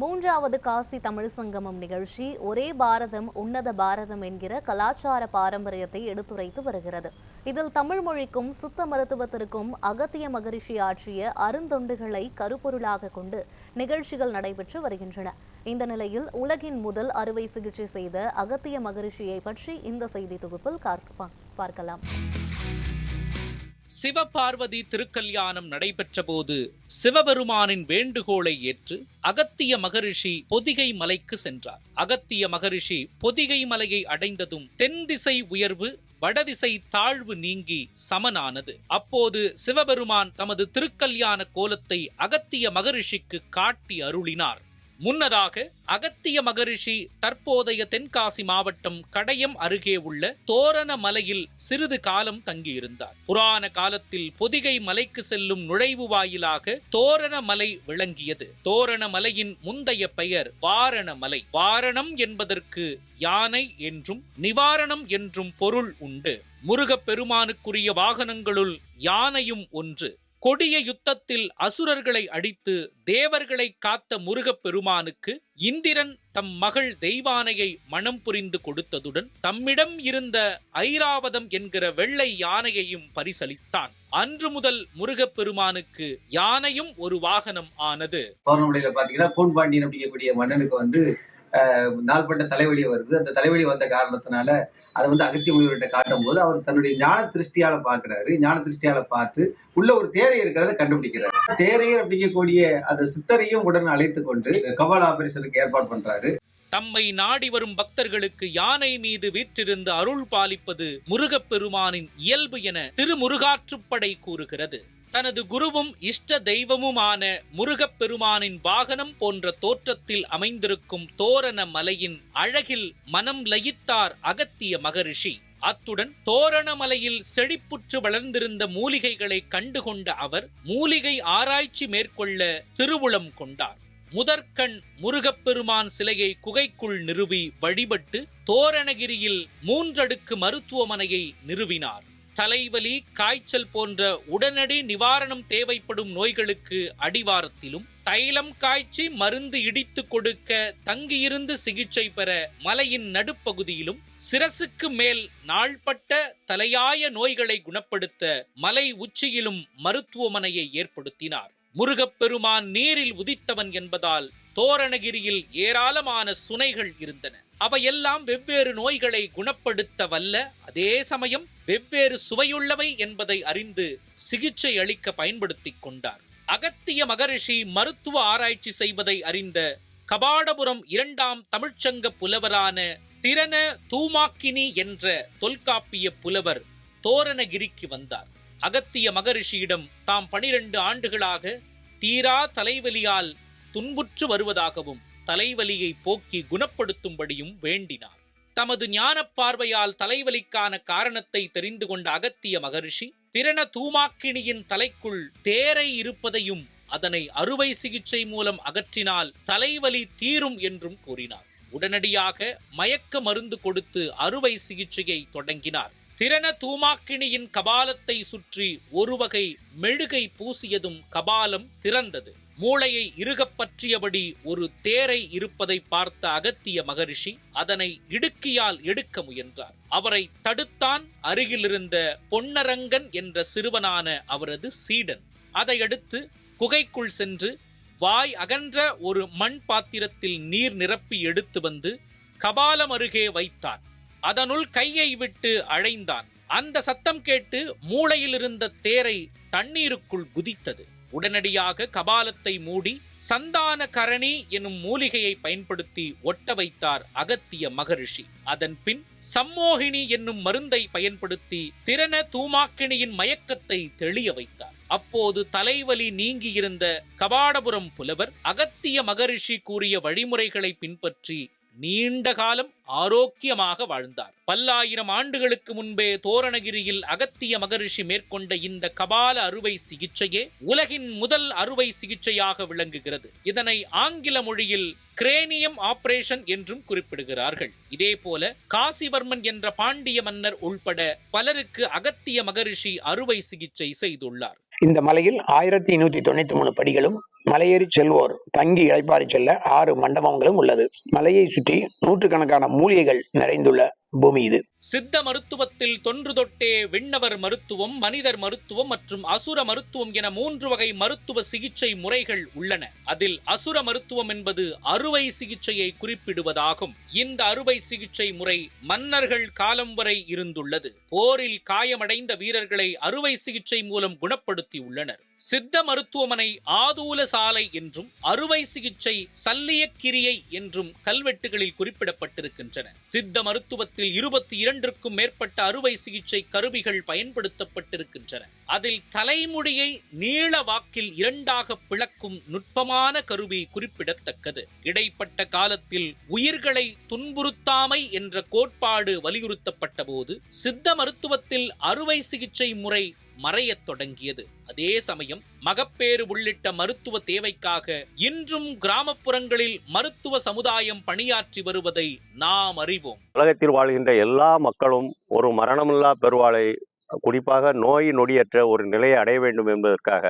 மூன்றாவது காசி தமிழ் சங்கமம் நிகழ்ச்சி ஒரே பாரதம் உன்னத பாரதம் என்கிற கலாச்சார பாரம்பரியத்தை எடுத்துரைத்து வருகிறது. இதில் தமிழ் மொழிக்கும் சித்த மருத்துவத்திற்கும் அகத்திய மகரிஷி ஆற்றிய அருந்தொண்டுகளை கருப்பொருளாக கொண்டு நிகழ்ச்சிகள் நடைபெற்று வருகின்றன. இந்த நிலையில் உலகின் முதல் அறுவை சிகிச்சை செய்த அகத்திய மகரிஷியை பற்றி இந்த செய்தி தொகுப்பில் பார்க்கலாம். சிவபார்வதி திருக்கல்யாணம் நடைபெற்ற போது சிவபெருமானின் வேண்டுகோளை ஏற்று அகத்திய மகரிஷி பொதிகை மலைக்கு சென்றார். அகத்திய மகரிஷி பொதிகை மலையை அடைந்ததும் தென் திசை உயர்வு வடதிசை தாழ்வு நீங்கி சமனானது. அப்போது சிவபெருமான் தமது திருக்கல்யாண கோலத்தை அகத்திய மகரிஷிக்கு காட்டி அருளினார். முன்னதாக அகத்திய மகரிஷி தற்போதைய தென்காசி மாவட்டம் கடையம் அருகே உள்ள தோரண மலையில் சிறிது காலம் தங்கியிருந்தார். புராண காலத்தில் பொதிகை மலைக்கு செல்லும் நுழைவு வாயிலாக தோரண மலை விளங்கியது. தோரண மலையின் முந்தைய பெயர் வாரண மலை. வாரணம் என்பதற்கு யானை என்றும் நிவாரணம் என்றும் பொருள் உண்டு. முருகப்பெருமானுக்குரிய வாகனங்களுள் யானையும் ஒன்று. கொடிய யுத்தத்தில் அசுரர்களை அடித்து தேவர்களை காத்த முருகப்பெருமானுக்கு இந்திரன் தம் மகள் தெய்வானையை மனம் புரிந்து கொடுத்ததுடன் தம்மிடம் இருந்த ஐராவதம் என்கிற வெள்ளை யானையையும் பரிசளித்தான். அன்று முதல் முருகப்பெருமானுக்கு யானையும் ஒரு வாகனம் ஆனது. தோரணமலையில பாத்தீங்கன்னா கூன்பாண்டியன் அப்படிங்கக்கூடிய மன்னனுக்கு நாள்பட்ட தலைவலி வருது. அந்த தலைவலி வந்த காரணத்தினால அதை அகத்திய முனிவர்கிட்ட காட்டும் போது அவர் தன்னுடைய ஞான திருஷ்டியால பாக்குறாரு. ஞான திருஷ்டியால பார்த்து உள்ள ஒரு தேரை இருக்கிறத கண்டுபிடிக்கிறாரு. தேரையர் அப்படிங்கக்கூடிய அந்த சித்தரையும் உடனே அழைத்து கொண்டு கபால ஆபரேஷனுக்கு ஏற்பாடு பண்றாரு. தம்மை நாடி வரும் பக்தர்களுக்கு யானை மீது வீற்றிருந்து அருள் பாலிப்பது முருகப்பெருமானின் இயல்பு என திருமுருகாற்றுப்படை கூறுகிறது. தனது குருவும் இஷ்ட தெய்வமுமான முருகப்பெருமானின் வாகனம் போன்ற தோற்றத்தில் அமைந்திருக்கும் தோரண மலையின் அழகில் மனம் லயித்தார் அகத்திய மகரிஷி. அத்துடன் தோரணமலையில் செழிப்புற்று வளர்ந்திருந்த மூலிகைகளை கண்டுகொண்ட அவர் மூலிகை ஆராய்ச்சி மேற்கொள்ள திருவுளம் கொண்டார். முதற்கண் முருகப்பெருமான் சிலையை குகைக்குள் நிறுவி வழிபட்டு தோரணகிரியில் 3 அடுக்கு மருத்துவமனையை நிறுவினார். தலைவலி, காய்ச்சல் போன்ற உடனடி நிவாரணம் தேவைப்படும் நோய்களுக்கு அடிவாரத்திலும் தைலம் காய்ச்சி மருந்து இடித்து கொடுக்க தங்கியிருந்து சிகிச்சை பெற மலையின் நடுப்பகுதியிலும் சிரசுக்கு மேல் நாள்பட்ட தலையாய நோய்களை குணப்படுத்த மலை உச்சியிலும் மருத்துவமனையை ஏற்படுத்தினார். முருகப்பெருமான் நீரில் உதித்தவன் என்பதால் தோரணகிரியில் ஏராளமான சுனைகள் இருந்தன. அவையெல்லாம் வெவ்வேறு நோய்களை குணப்படுத்த வல்ல, அதே சமயம் வெவ்வேறு சுவையுள்ளவை என்பதை அறிந்து சிகிச்சை அளிக்க பயன்படுத்திக் கொண்டார். அகத்திய மகரிஷி மருத்துவ ஆராய்ச்சி செய்வதை அறிந்த கபாடபுரம் 2ஆம் தமிழ்ச்சங்க புலவரான திரண தூமாக்கினி என்ற தொல்காப்பிய புலவர் தோரணகிரிக்கு வந்தார். அகத்திய மகரிஷியிடம் தாம் 12 ஆண்டுகளாக தீரா தலைவலியால் துன்புற்று வருவதாகவும் தலைவலியை போக்கி குணப்படுத்தும்படியும் வேண்டினார். தமது ஞான பார்வையால் தலைவலிக்கான காரணத்தை தெரிந்து கொண்ட அகத்திய மகரிஷி திரண தூமாக்கினியின் தலைக்குள் தேரை இருப்பதையும் அதனை அறுவை சிகிச்சை மூலம் அகற்றினால் தலைவலி தீரும் என்றும் கூறினார். உடனடியாக மயக்க மருந்து கொடுத்து அறுவை சிகிச்சையை தொடங்கினார். திரண தூமாக்கினியின் கபாலத்தை சுற்றி ஒரு வகை மெழுகை பூசியதும் கபாலம் திறந்தது. மூளையை இறுகப் பற்றியபடி ஒரு தேரை இருப்பதை பார்த்த அகத்திய மகரிஷி அதனை இடுக்கியால் எடுக்க முயன்றார். அவரை தடுத்தான் அருகிலிருந்த பொன்னரங்கன் என்ற சிறுவனான அவரது சீடன். அதையடுத்து குகைக்குள் சென்று வாய் அகன்ற ஒரு மண் பாத்திரத்தில் நீர் நிரப்பி எடுத்து வந்து கபாலம் அருகே வைத்தான். அதனுள் கையை விட்டு அழைந்தான். அந்த சத்தம் கேட்டு மூளையில் இருந்த தேரை தண்ணீருக்குள் குதித்தது. உடனடியாக கபாலத்தை மூடி சந்தான கரணி எனும் மூலிகையை பயன்படுத்தி ஒட்ட வைத்தார் அகத்திய மகரிஷி. அதன் பின் சம்மோகினி என்னும் மருந்தை பயன்படுத்தி திரண தூமாக்கினியின் மயக்கத்தை தெளிய வைத்தார். அப்போது தலைவலி நீங்கியிருந்த கபாடபுரம் புலவர் அகத்திய மகரிஷி கூறிய வழிமுறைகளை பின்பற்றி நீண்ட காலம் ஆரோக்கியமாக வாழ்ந்தார். பல்லாயிரம் ஆண்டுகளுக்கு முன்பே தோரணகிரியில் அகத்திய மகரிஷி மேற்கொண்ட இந்த கபால அறுவை சிகிச்சையே உலகின் முதல் அறுவை சிகிச்சையாக விளங்குகிறது. இதனை ஆங்கில மொழியில் கிரேனியம் ஆபரேஷன் என்றும் குறிப்பிடுகிறார்கள். இதே போல காசிவர்மன் என்ற பாண்டிய மன்னர் உள்பட பலருக்கு அகத்திய மகரிஷி அறுவை சிகிச்சை செய்துள்ளார். இந்த மலையில் 1193 படிகளும் மலையேறி செல்வோர் தங்கி இளைப்பாறி செல்ல 6 மண்டபங்களும் உள்ளது. மலையை சுற்றி நூற்றுக்கணக்கான மூலிகைகள் நிறைந்துள்ள பூமி இது. சித்த மருத்துவத்தில் தொன்று தொட்டே விண்ணவர் மருத்துவம், மனிதர் மருத்துவம் மற்றும் அசுர மருத்துவம் என 3 வகை மருத்துவ சிகிச்சை முறைகள் உள்ளன. அதில் அசுர மருத்துவம் என்பது அறுவை சிகிச்சையை குறிப்பிடுவதாகும். இந்த அறுவை சிகிச்சை முறை மன்னர்கள் காலம் வரை இருந்துள்ளது. போரில் காயமடைந்த வீரர்களை அறுவை சிகிச்சை மூலம் குணப்படுத்தியுள்ளனர். சித்த மருத்துவமனை ஆதூல சாலை என்றும் அறுவை சிகிச்சை சல்லியக்கிரியை என்றும் கல்வெட்டுகளில் குறிப்பிடப்பட்டிருக்கின்றன. சித்த மருத்துவத்தில் 22க்கும் மேற்பட்ட அறுவை சிகிச்சை கருவிகள் பயன்படுத்தப்பட்டிருக்கின்றன. அதில் தலைமுடியை நீள வாக்கில் 2ஆக பிளக்கும் நுட்பமான கருவி குறிப்பிடத்தக்கது. இடைப்பட்ட காலத்தில் உயிர்களை துன்புறுத்தாமை என்ற கோட்பாடு வலியுறுத்தப்பட்ட போது சித்த மருத்துவத்தில் அறுவை சிகிச்சை முறை மறையத் தொடங்கியது. அதே சமயம் மகப்பேறு உள்ளிட்ட மருத்துவ தேவைக்காக இன்றும் கிராமப்புறங்களில் மருத்துவ சமுதாயம் பணியாற்றி வருவதை நாம் அறிவோம். உலகத்தில் வாழ்கின்ற எல்லா மக்களும் ஒரு மரணமில்லா பெருவாளை, குறிப்பாக நோய் நொடியற்ற ஒரு நிலையை அடைய வேண்டும் என்பதற்காக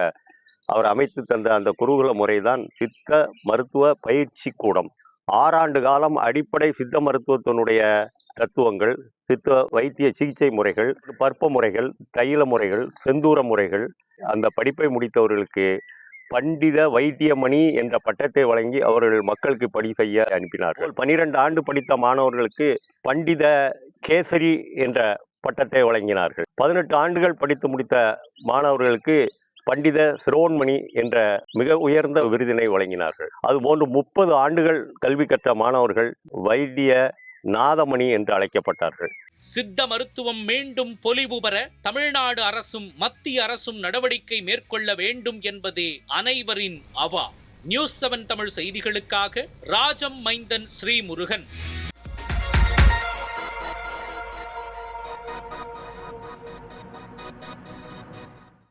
அவர் அமைத்து தந்த அந்த குருகுல முறைதான் சித்த மருத்துவ பயிற்சி கூடம். 6 ஆண்டு காலம் அடிப்படை சித்த மருத்துவத்தினுடைய தத்துவங்கள், சித்த வைத்திய சிகிச்சை முறைகள், பற்ப முறைகள், தைல முறைகள், செந்தூர முறைகள், அந்த படிப்பை முடித்தவர்களுக்கு பண்டித வைத்தியமணி என்ற பட்டத்தை வழங்கி அவர்கள் மக்களுக்கு பணி செய்ய அனுப்பினார்கள். 12 ஆண்டு படித்த மாணவர்களுக்கு பண்டித கேசரி என்ற பட்டத்தை வழங்கினார்கள். 18 ஆண்டுகள் படித்து முடித்த மாணவர்களுக்கு பண்டித சிரோன்மணி என்ற மிக உயர்ந்த விருதினை வழங்கினார்கள். அதுபோன்று 30 ஆண்டுகள் கல்வி கற்ற மாணவர்கள் வைத்திய நாதமணி என்று அழைக்கப்பட்டார்கள். சித்த மருத்துவம் மீண்டும் பொலிவு பெற தமிழ்நாடு அரசும் மத்திய அரசும் நடவடிக்கை மேற்கொள்ள வேண்டும் என்பதே அனைவரின் அவா. நியூஸ் 7 தமிழ் செய்திகளுக்காக ராஜம் மைந்தன் ஸ்ரீமுருகன்.